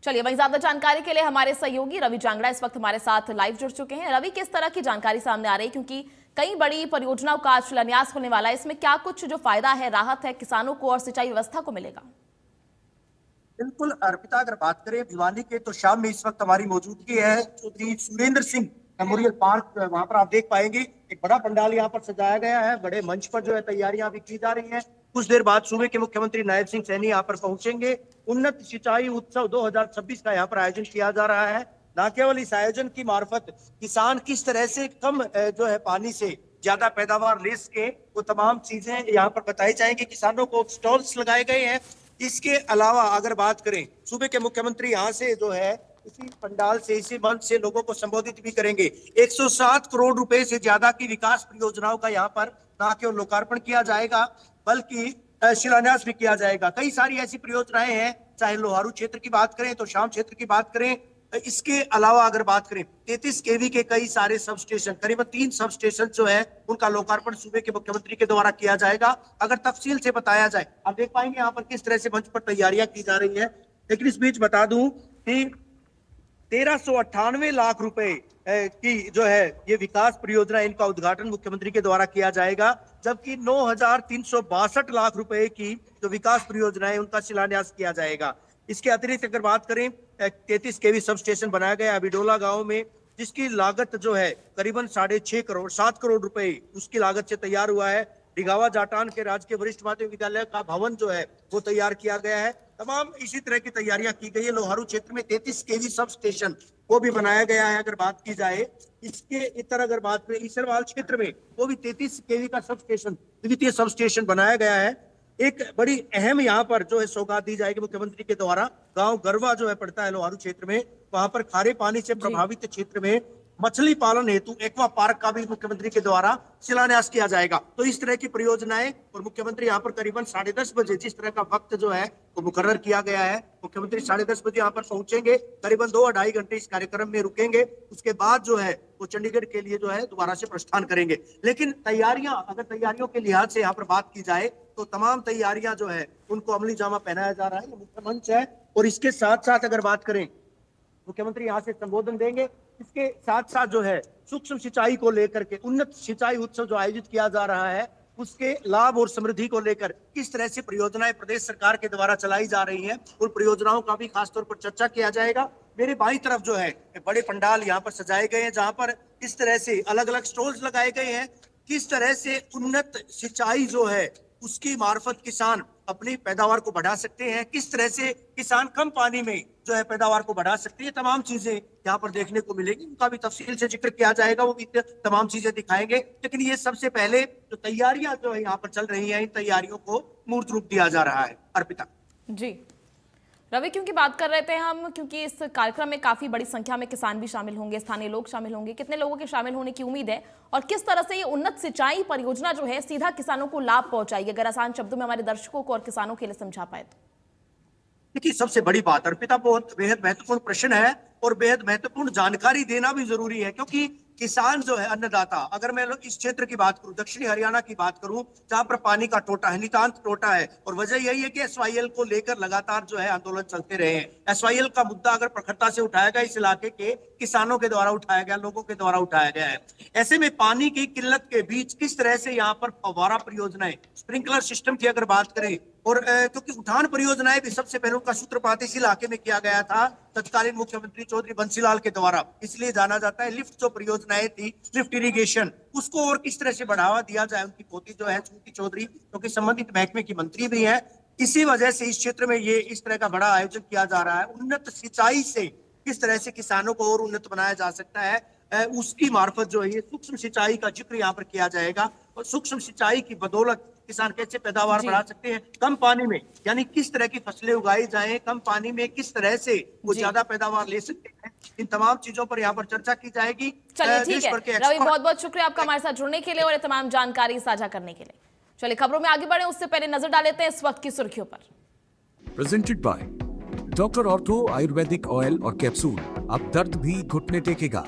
चलिए, वहीं ज्यादा जानकारी के लिए हमारे सहयोगी रवि जांगड़ा इस वक्त हमारे साथ लाइव जुड़ चुके हैं। रवि, किस तरह की जानकारी सामने आ रही है, क्योंकि कई बड़ी परियोजनाओं का आज शिलान्यास होने वाला है, इसमें क्या कुछ जो फायदा है, राहत है किसानों को और सिंचाई व्यवस्था को मिलेगा? बिल्कुल अर्पिता, अगर बात करें भिवानी के, तो शाम में इस वक्त हमारी मौजूदगी है चौधरी सुरेंद्र सिंह मेमोरियल पार्क। वहां पर आप देख पाएंगे एक बड़ा पंडाल यहाँ पर सजाया गया है। बड़े मंच पर जो है तैयारियां भी की जा रही हैं। कुछ देर बाद सूबे के मुख्यमंत्री नायब सिंह सैनी यहाँ पर पहुंचेंगे। उन्नत सिंचाई उत्सव 2026 का यहाँ पर आयोजन किया जा रहा है। न केवल इस आयोजन की मार्फत किसान किस तरह से कम जो है पानी से ज्यादा पैदावार ले सके, वो तमाम चीजें यहाँ पर बताई जाएंगी। किसानों को स्टॉल्स लगाए गए हैं। इसके अलावा अगर बात करें, सूबे के मुख्यमंत्री यहाँ से जो है इसी पंडाल से, इसी मंच से लोगों को संबोधित भी करेंगे। 107 करोड़ रुपए से ज्यादा की विकास परियोजनाओं का यहाँ पर न केवल लोकार्पण किया जाएगा, बल्कि शिलान्यास भी किया जाएगा। कई सारी ऐसी परियोजनाएं हैं, चाहे लोहारू क्षेत्र की बात करें तो शाम क्षेत्र की बात करें। इसके अलावा अगर बात करें 33 केवी के कई सारे सब स्टेशन, करीबन 3 सब स्टेशन जो है उनका लोकार्पण सूबे के मुख्यमंत्री के द्वारा किया जाएगा। अगर तफसील से बताया जाए, आप देख पाएंगे यहाँ पर किस तरह से मंच पर तैयारियां की जा रही है। लेकिन इस बीच बता दूं कि 1398 लाख रुपए की जो है ये विकास परियोजना, इनका उद्घाटन मुख्यमंत्री के द्वारा किया जाएगा, जबकि 9362 लाख रुपए की जो विकास परियोजना है उनका शिलान्यास किया जाएगा। इसके अतिरिक्त अगर बात करें, 33 केवी सब स्टेशन बनाया गया अबिडोला गांव में, जिसकी लागत जो है करीबन 6.5 करोड़ 7 करोड़ रुपए उसकी लागत से तैयार हुआ है। डिगावा जाटान के राजकीय वरिष्ठ माध्यमिक विद्यालय का भवन जो है वो तैयार किया गया है। तमाम इसी तरह की तैयारियां की गई है। लोहारू क्षेत्र में 33 केवी सब स्टेशन वो भी बनाया गया है। अगर बात की जाए इसके इतर अगर बात करें, ईसरवाल क्षेत्र में वो भी 33 केवी का सब स्टेशन, द्वितीय सब स्टेशन बनाया गया है। एक बड़ी अहम यहाँ पर जो है सौगात दी जाएगी मुख्यमंत्री के द्वारा। गांव गरवा जो है पड़ता है लोहारू क्षेत्र में, वहां पर खारे पानी से प्रभावित क्षेत्र में मछली पालन हेतु एक्वा पार्क का भी मुख्यमंत्री के द्वारा शिलान्यास किया जाएगा। तो इस तरह की परियोजनाएं, और मुख्यमंत्री यहाँ पर करीबन 10:30 बजे, जिस तरह का वक्त जो है वो मुकर्रर किया गया है, मुख्यमंत्री 10:30 बजे यहाँ पर पहुंचेंगे। करीबन 2-2.5 घंटे इस कार्यक्रम में रुकेंगे। उसके बाद जो है वो चंडीगढ़ के लिए जो है दोबारा से प्रस्थान करेंगे। लेकिन तैयारियां, अगर तैयारियों के लिहाज से यहाँ पर बात की जाए तो तमाम तैयारियां जो है उनको अमली जामा पहनाया जा रहा है। ये मुख्य मंच है। और इसके साथ साथ अगर बात करें, मुख्यमंत्री यहाँ से संबोधन देंगे। इसके साथ साथ जो है सूक्ष्म सिंचाई को लेकर के उन्नत सिंचाई उत्सव जो आयोजित किया जा रहा है, उसके लाभ और समृद्धि को लेकर किस तरह से परियोजनाएं प्रदेश सरकार के द्वारा चलाई जा रही हैं, उन परियोजनाओं का भी खासतौर पर चर्चा किया जाएगा। मेरे बाईं तरफ जो है बड़े पंडाल यहाँ पर सजाए गए हैं, जहां पर किस तरह से अलग अलग स्टॉल्स लगाए गए हैं, किस तरह से उन्नत सिंचाई जो है उसकी मार्फत किसान अपनी पैदावार को बढ़ा सकते हैं, किस तरह से किसान कम पानी में जो है पैदावार को बढ़ा सकते हैं, तमाम चीजें यहाँ पर देखने को मिलेगी। उनका भी तफसील से जिक्र किया जाएगा, वो भी तमाम चीजें दिखाएंगे। लेकिन ये सबसे पहले जो तैयारियां जो है यहाँ पर चल रही हैं, इन तैयारियों को मूर्त रूप दिया जा रहा है। अर्पिता जी, रवि, क्योंकि बात कर रहे थे हम, क्योंकि इस कार्यक्रम में काफी बड़ी संख्या में किसान भी शामिल होंगे, स्थानीय लोग शामिल होंगे, कितने लोगों के शामिल होने की उम्मीद है और किस तरह से ये उन्नत सिंचाई परियोजना जो है सीधा किसानों को लाभ पहुंचाएगी, अगर आसान शब्दों में हमारे दर्शकों को और किसानों के लिए समझा पाए तो? देखिए, सबसे बड़ी बात अर्पिता, बहुत बेहद महत्वपूर्ण प्रश्न है और बेहद महत्वपूर्ण जानकारी देना भी जरूरी है, क्योंकि किसान जो है अन्नदाता। अगर मैं इस क्षेत्र की बात करूं, दक्षिणी हरियाणा की बात करूं, जहां पर पानी का टोटा है, नितांत टोटा है, और वजह यही है कि एसवाईएल को लेकर लगातार जो है आंदोलन चलते रहे हैं। एसवाईएल का मुद्दा अगर प्रखरता से उठाया गया, इस इलाके के किसानों के द्वारा उठाया गया, लोगों के द्वारा उठाया गया है। ऐसे में पानी की किल्लत के बीच किस तरह से यहाँ पर फव्वारा परियोजनाएं, स्प्रिंकलर सिस्टम की अगर बात करें, और क्योंकि उठान परियोजनाएं भी सबसे पहले उनका सूत्रपात इस इलाके में किया गया था तत्कालीन मुख्यमंत्री चौधरी बंसीलाल के द्वारा, इसलिए जाना जाता है। लिफ्ट जो परियोजनाएं थी, लिफ्ट इरिगेशन, उसको और किस तरह से बढ़ावा दिया जाए। उनकी पोती जो है श्रुति चौधरी, क्योंकि संबंधित महकमे की मंत्री भी है, इसी वजह से इस क्षेत्र में ये इस तरह का बड़ा आयोजन किया जा रहा है। उन्नत सिंचाई से किस तरह से किसानों को और उन्नत बनाया जा सकता है, उसकी मार्फत जो है ये सूक्ष्म सिंचाई का जिक्र यहाँ पर किया जाएगा। और सूक्ष्म सिंचाई की बदौलत किसान कैसे पैदावार बढ़ा सकते हैं कम पानी में, यानी किस तरह की फसलें उगाई जाएं कम पानी में, किस तरह से वो ज्यादा पैदावार ले सकते हैं, इन तमाम चीजों पर यहाँ पर चर्चा की जाएगी। चलिए, ठीक है रवि, बहुत बहुत शुक्रिया आपका हमारे साथ जुड़ने के लिए और ये तमाम जानकारी साझा करने के लिए। चलिए, खबरों में आगे बढ़े उससे पहले नजर डाल लेते हैं इस वक्त की सुर्खियों पर। Presented by doctor ortho Ayurvedic oil और कैप्सूल। अब दर्द भी घुटने टेकेगा।